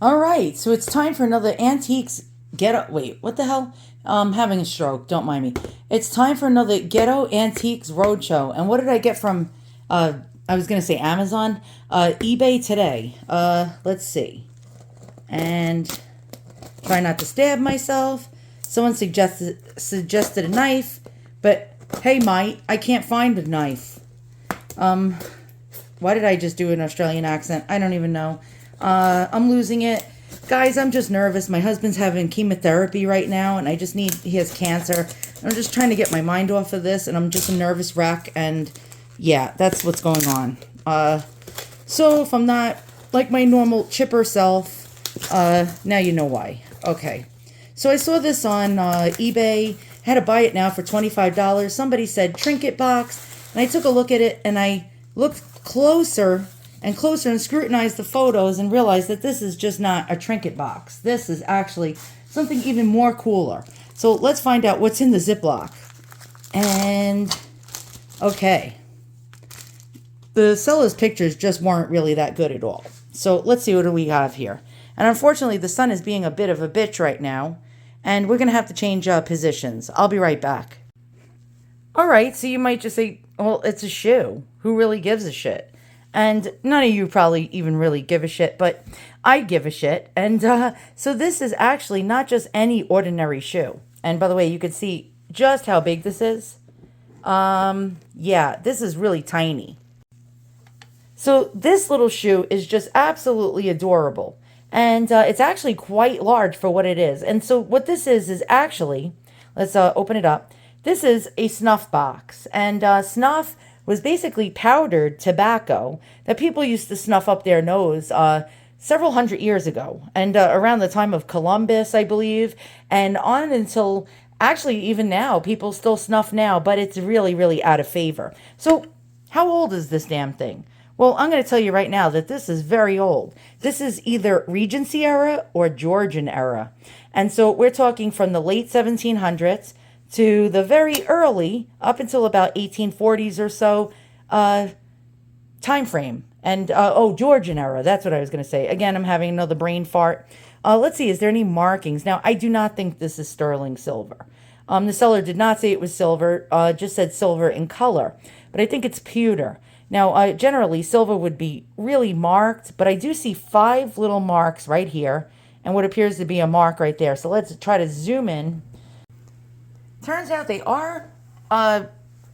All right, so it's time for another Antiques Ghetto. Wait, what the hell? I'm having a stroke. Don't mind me. It's time for another Ghetto Antiques Roadshow. And what did I get from? I was gonna say Amazon, eBay today. Let's see. And try not to stab myself. Someone suggested a knife, but hey, mate, I can't find a knife. Why did I just do an Australian accent? I don't even know. I'm losing it. Guys, I'm just nervous. My husband's having chemotherapy right now, and he has cancer. I'm just trying to get my mind off of this, and I'm just a nervous wreck, and yeah, that's what's going on. So if I'm not like my normal chipper self, now you know why. Okay. So I saw this on eBay. Had to buy it now for $25. Somebody said trinket box, and I took a look at it, and I looked closer and scrutinized the photos and realized that this is just not a trinket box. This is actually something even more cooler. So let's find out what's in the Ziploc. And, okay. The seller's pictures just weren't really that good at all. So let's see what do we have here. And unfortunately, the sun is being a bit of a bitch right now. And we're going to have to change positions. I'll be right back. All right, so you might just say, well, it's a shoe. Who really gives a shit? And none of you probably even really give a shit, but I give a shit. And so this is actually not just any ordinary shoe. And by the way, you can see just how big this is. Yeah, this is really tiny. So this little shoe is just absolutely adorable. And it's actually quite large for what it is. And so what this is actually, let's open it up. This is a snuff box. And snuff was basically powdered tobacco that people used to snuff up their nose several hundred years ago. And around the time of Columbus, I believe. And on until, actually even now, people still snuff now. But it's really, really out of favor. So how old is this damn thing? Well, I'm going to tell you right now that this is very old. This is either Regency era or Georgian era. And so we're talking from the late 1700s to the very early, up until about 1840s or so, time frame. And, Georgian era, that's what I was going to say. Again, I'm having another brain fart. Let's see, is there any markings? Now, I do not think this is sterling silver. The seller did not say it was silver, just said silver in color. But I think it's pewter. Now, generally, silver would be really marked, but I do see 5 little marks right here, and what appears to be a mark right there. So let's try to zoom in. Turns out they are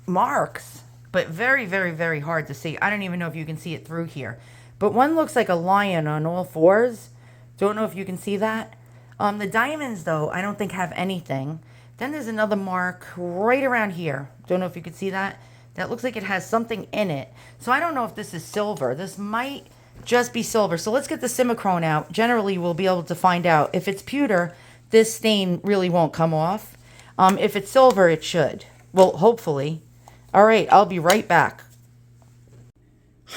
marks, but very, very, very hard to see. I don't even know if you can see it through here. But one looks like a lion on all fours. Don't know if you can see that. The diamonds, though, I don't think have anything. Then there's another mark right around here. Don't know if you can see that. That looks like it has something in it. So I don't know if this is silver. This might just be silver. So let's get the Simichrone out. Generally, we'll be able to find out. If it's pewter, this stain really won't come off. If it's silver, it should. Well, hopefully. All right, I'll be right back.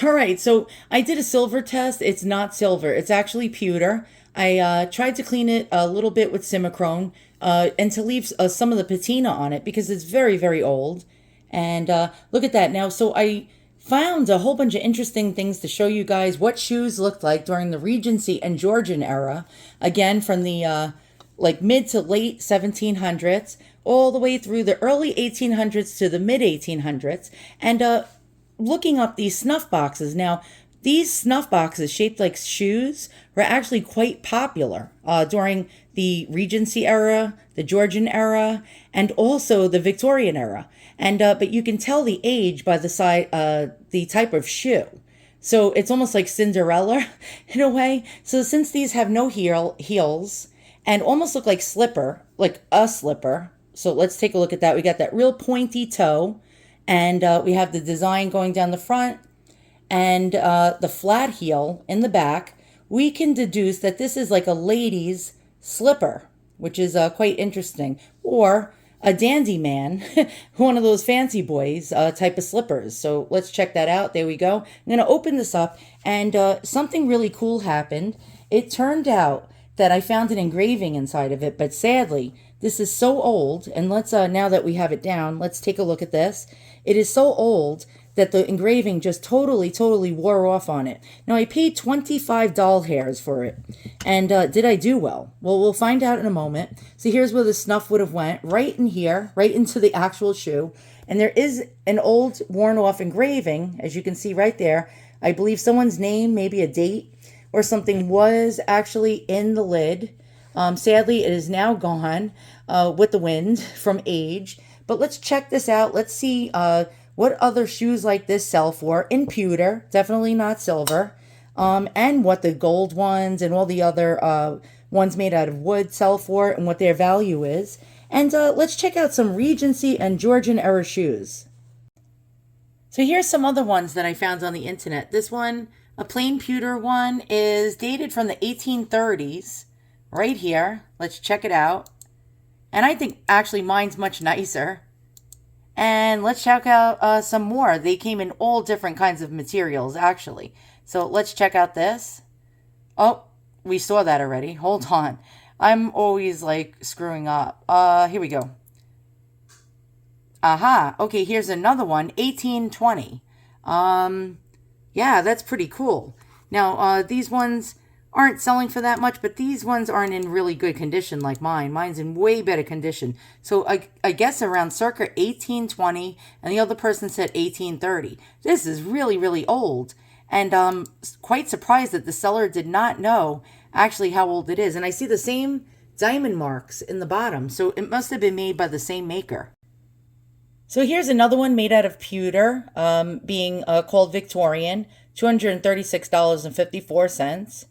All right, so I did a silver test. It's not silver. It's actually pewter. I tried to clean it a little bit with Simichrone and to leave some of the patina on it because it's very, very old. And look at that. Now, so I found a whole bunch of interesting things to show you guys what shoes looked like during the Regency and Georgian era. Again, from the like mid to late 1700s, all the way through the early 1800s to the mid 1800s. And looking up these snuff boxes. Now, these snuff boxes shaped like shoes were actually quite popular during the Regency era, the Georgian era, and also the Victorian era. And but you can tell the age by the type of shoe. So it's almost like Cinderella in a way. So since these have no heels and almost look like like a slipper. So let's take a look at that. We got that real pointy toe, and we have the design going down the front and the flat heel in the back. We can deduce that this is like a lady's slipper, which is quite interesting. Or a dandy man, one of those fancy boys type of slippers. So let's check that out. There we go. I'm going to open this up, and something really cool happened. It turned out that I found an engraving inside of it, but sadly, this is so old, and let's, now that we have it down, let's take a look at this. It is so old that the engraving just totally wore off on it. Now, I paid 25 doll hairs for it. And did I do well? Well, we'll find out in a moment. So here's where the snuff would have went, right in here, right into the actual shoe. And there is an old worn off engraving, as you can see right there. I believe someone's name, maybe a date or something, was actually in the lid. Sadly, it is now gone with the wind from age. But let's check this out. Let's see what other shoes like this sell for in pewter, definitely not silver, and what the gold ones and all the other ones made out of wood sell for and what their value is. And let's check out some Regency and Georgian era shoes. So here's some other ones that I found on the internet. This one, a plain pewter one, is dated from the 1830s. Right here. Let's check it out. And I think actually mine's much nicer. And let's check out some more. They came in all different kinds of materials, actually. So let's check out this. Oh, we saw that already. Hold on. I'm always like screwing up. Here we go. Aha. Okay, here's another one. 1820. Yeah, that's pretty cool. Now, these ones aren't selling for that much, but these ones aren't in really good condition like mine. Mine's in way better condition. So I guess around circa 1820, and the other person said 1830. This is really old. And quite surprised that the seller did not know actually how old it is. And I see the same diamond marks in the bottom. So it must have been made by the same maker. So here's another one made out of pewter, being called Victorian, $236.54.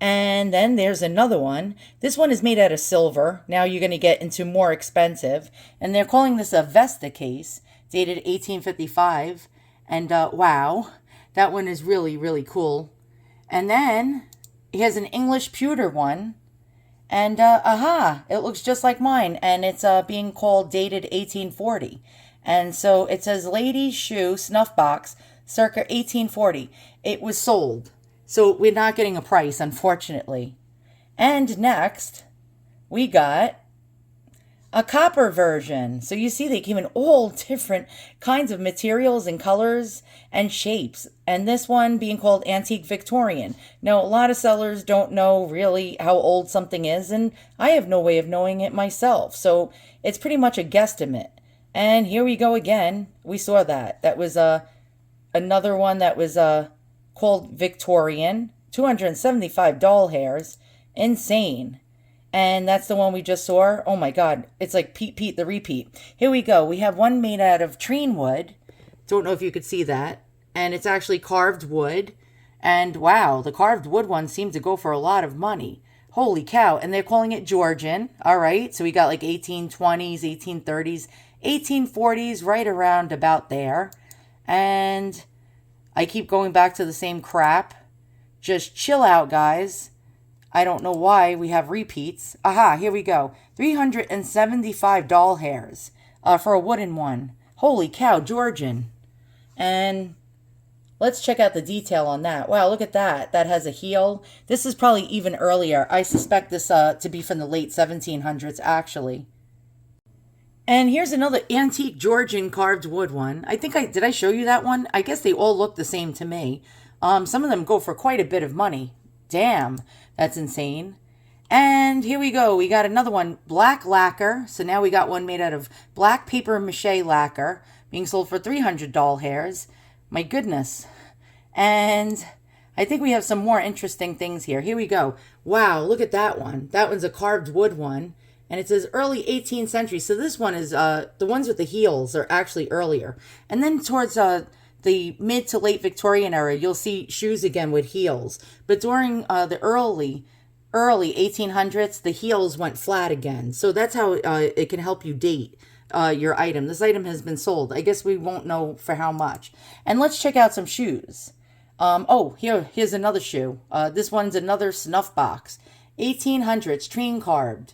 And then there's another one. This one is made out of silver. Now you're going to get into more expensive. And they're calling this a Vesta case, dated 1855. And wow, that one is really cool. And then he has an English pewter one. And aha, it looks just like mine. And it's being called dated 1840. And so it says ladies shoe snuff box circa 1840. It was sold. So we're not getting a price, unfortunately. And next, we got a copper version. So you see they came in all different kinds of materials and colors and shapes. And this one being called Antique Victorian. Now, a lot of sellers don't know really how old something is, and I have no way of knowing it myself. So it's pretty much a guesstimate. And here we go again. We saw that. That was another one that was called Victorian, 275 doll hairs. Insane. And that's the one we just saw. Oh my God. It's like Pete the repeat. Here we go. We have one made out of treen wood. Don't know if you could see that. And it's actually carved wood. And wow, the carved wood ones seem to go for a lot of money. Holy cow. And they're calling it Georgian. All right. So we got like 1820s, 1830s, 1840s, right around about there. And I keep going back to the same crap. Just chill out, guys. I don't know why we have repeats. Aha, here we go. 375 doll hairs for a wooden one. Holy cow, Georgian. And let's check out the detail on that. Wow, look at that. That has a heel. This is probably even earlier. I suspect this to be from the late 1700s, actually. And here's another antique Georgian carved wood one. Did I show you that one? I guess they all look the same to me. Some of them go for quite a bit of money. Damn, that's insane. And here we go. We got another one, black lacquer. So now we got one made out of black paper mache lacquer, being sold for 300 doll hairs. My goodness. And I think we have some more interesting things here. Here we go. Wow, look at that one. That one's a carved wood one. And it says early 18th century. So this one is, the ones with the heels are actually earlier. And then towards the mid to late Victorian era, you'll see shoes again with heels. But during the early 1800s, the heels went flat again. So that's how it can help you date your item. This item has been sold. I guess we won't know for how much. And let's check out some shoes. Here's another shoe. This one's another snuff box. 1800s, treen carved.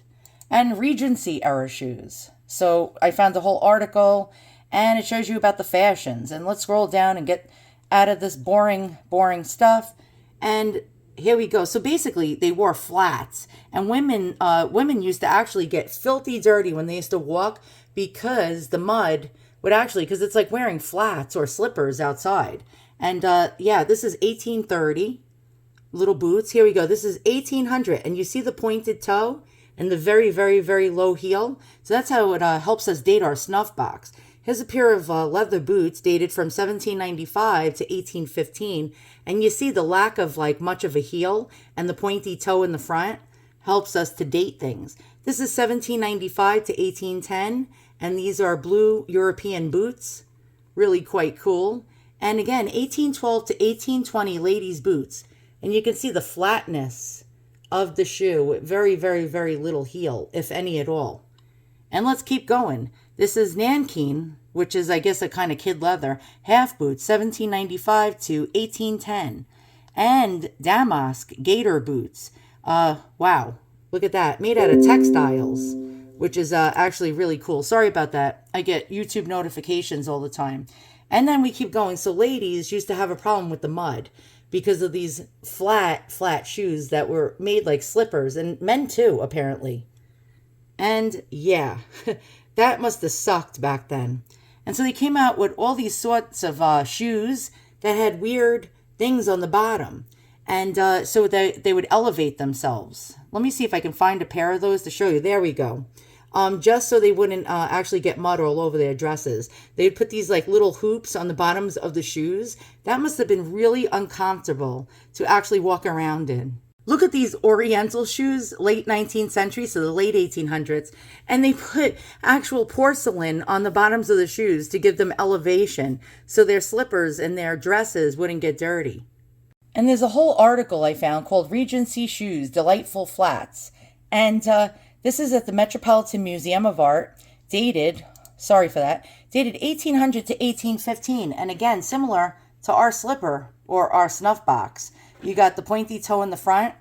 And Regency era shoes. So I found the whole article, and it shows you about the fashions. And let's scroll down and get out of this boring stuff. And here we go. So basically, they wore flats, and women used to actually get filthy dirty when they used to walk because the mud would actually, because it's like wearing flats or slippers outside. And yeah, this is 1830. Little boots. Here we go. This is 1800. And you see the pointed toe and the very, very, very low heel? So that's how it helps us date our snuff box. Here's a pair of leather boots dated from 1795 to 1815. And you see the lack of like much of a heel and the pointy toe in the front helps us to date things. This is 1795 to 1810. And these are blue European boots. Really quite cool. And again, 1812 to 1820 ladies' boots. And you can see the flatness of the shoe with very, very, very little heel, if any at all. And let's keep going. This is Nankeen, which is, I guess, a kind of kid leather, half boots, 1795 to 1810. And Damask gator boots. Wow, look at that. Made out of textiles, which is actually really cool. Sorry about that. I get YouTube notifications all the time. And then we keep going. So ladies used to have a problem with the mud because of these flat shoes that were made like slippers, and men too, apparently. And yeah, that must have sucked back then. And so they came out with all these sorts of shoes that had weird things on the bottom. And so they would elevate themselves. Let me see if I can find a pair of those to show you. There we go. Just so they wouldn't actually get mud all over their dresses. They'd put these like little hoops on the bottoms of the shoes. That must have been really uncomfortable to actually walk around in. Look at these Oriental shoes, late 19th century, so the late 1800s, and they put actual porcelain on the bottoms of the shoes to give them elevation so their slippers and their dresses wouldn't get dirty. And there's a whole article I found called Regency Shoes, Delightful Flats. And this is at the Metropolitan Museum of Art, dated 1800 to 1815. And again, similar to our slipper or our snuff box. You got the pointy toe in the front,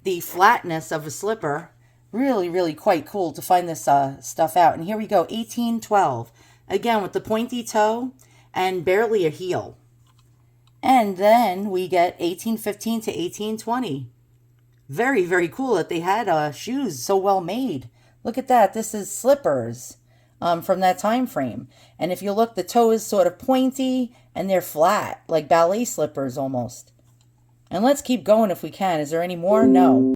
the flatness of a slipper. Really, really quite cool to find this stuff out. And here we go, 1812. Again, with the pointy toe and barely a heel. And then we get 1815 to 1820. Very, very cool that they had shoes so well made. Look at that. This is slippers from that time frame. And if you look, the toe is sort of pointy and they're flat, like ballet slippers almost. And let's keep going if we can. Is there any more? No.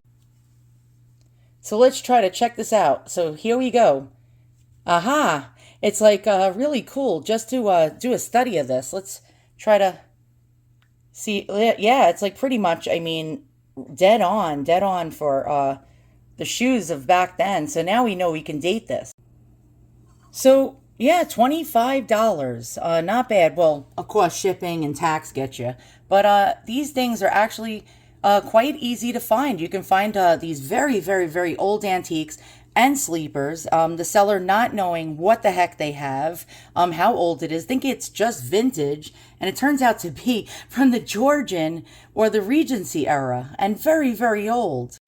So let's try to check this out. So here we go. Aha! It's like really cool just to do a study of this. Let's try to see. Yeah, it's like pretty much, I mean, dead on for the shoes of back then. So now we know we can date this. So yeah, $25. Not bad. Well, of course, shipping and tax get you. But these things are actually quite easy to find. You can find these very, very, very old antiques and sleepers. The seller not knowing what the heck they have, how old it is, think it's just vintage, and it turns out to be from the Georgian or the Regency era, and very, very old.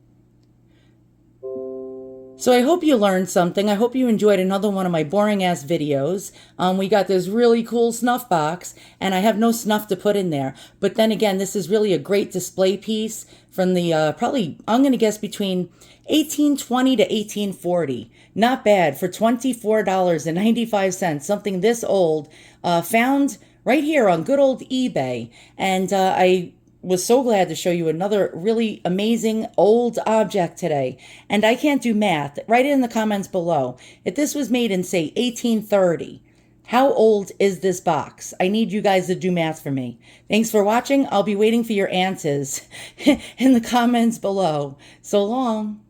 So I hope you learned something. I hope you enjoyed another one of my boring ass videos. We got this really cool snuff box, and I have no snuff to put in there. But then again, this is really a great display piece from the probably, I'm going to guess, between 1820 to 1840. Not bad for $24.95. Something this old, found right here on good old eBay. And I was so glad to show you another really amazing old object today. And I can't do math. Write it in the comments below. If this was made in, say, 1830, how old is this box? I need you guys to do math for me. Thanks for watching. I'll be waiting for your answers in the comments below. So long.